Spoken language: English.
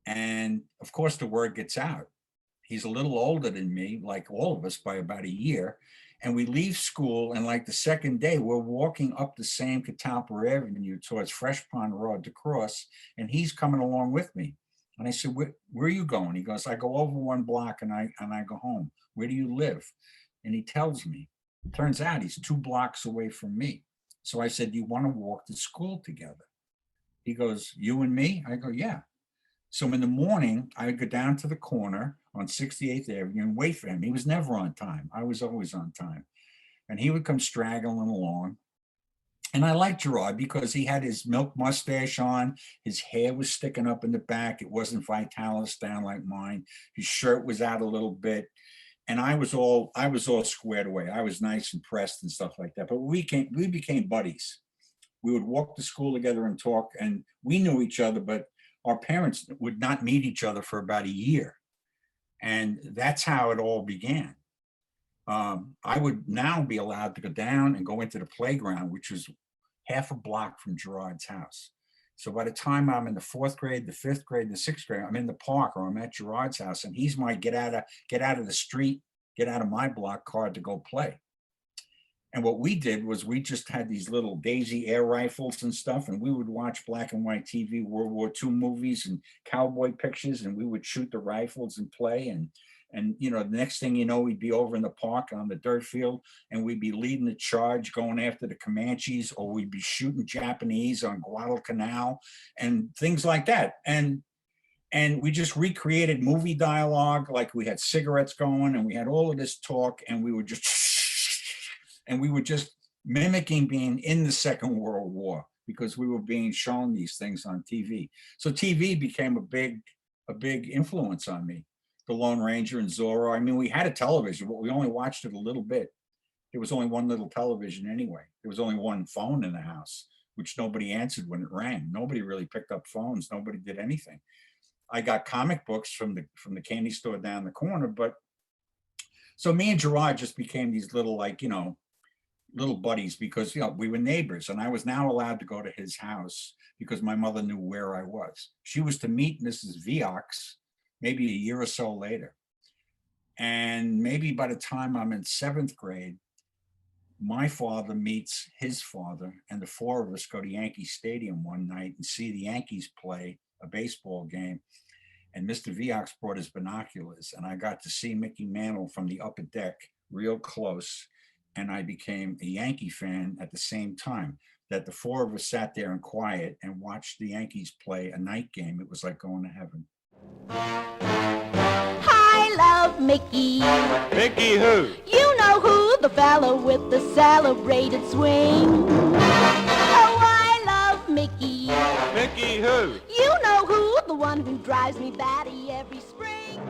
And of course, the word gets out. He's a little older than me, like all of us, by about a year. And we leave school, and like the second day, we're walking up the same Catalpa Avenue towards Fresh Pond Road to cross, and he's coming along with me. And I said, where are you going? He goes, I go over one block and I go home. Where do you live? And he tells me. Turns out he's 2 blocks away from me. So I said, do you want to walk to school together? He goes, you and me? I go, yeah. So in the morning, I would go down to the corner on 68th Avenue and wait for him. He was never on time. I was always on time. And he would come straggling along. And I liked Gerard because he had his milk mustache on. His hair was sticking up in the back. It wasn't Vitalis down like mine. His shirt was out a little bit. And I was all squared away. I was nice and pressed and stuff like that. But we became buddies. We would walk to school together and talk, and we knew each other, but our parents would not meet each other for about a year. And that's how it all began. I would now be allowed to go down and go into the playground, which was half a block from Gerard's house. So by the time I'm in the 4th grade, the 5th grade, the 6th grade, I'm in the park or I'm at Gerard's house, and he's my get out of the street, get out of my block card to go play. And what we did was we just had these little Daisy air rifles and stuff, and we would watch black and white TV, World War II movies and cowboy pictures, and we would shoot the rifles and play. And you know, the next thing you know, we'd be over in the park on the dirt field, and we'd be leading the charge, going after the Comanches, or we'd be shooting Japanese on Guadalcanal and things like that. And we just recreated movie dialogue, like we had cigarettes going, and we had all of this talk, and we would just and we were just mimicking being in the Second World War because we were being shown these things on TV. So TV became a big influence on me. The Lone Ranger and Zorro. I mean, we had a television, but we only watched it a little bit. There was only one little television anyway. There was only one phone in the house, which nobody answered when it rang. Nobody really picked up phones. Nobody did anything. I got comic books from the candy store down the corner, but so me and Gerard just became these little, like, you know, little buddies because, you know, we were neighbors, and I was now allowed to go to his house because my mother knew where I was. She was to meet Mrs. Viox maybe a year or so later. And maybe by the time I'm in 7th grade, my father meets his father, and the 4 of us go to Yankee Stadium one night and see the Yankees play a baseball game. And Mr. Viox brought his binoculars, and I got to see Mickey Mantle from the upper deck real close. And I became a Yankee fan at the same time that the 4 of us sat there in quiet and watched the Yankees play a night game. It was like going to heaven. I love Mickey. Mickey who? You know who, the fellow with the celebrated swing. Oh, I love Mickey. Mickey who? You know who, the one who drives me batty every spring.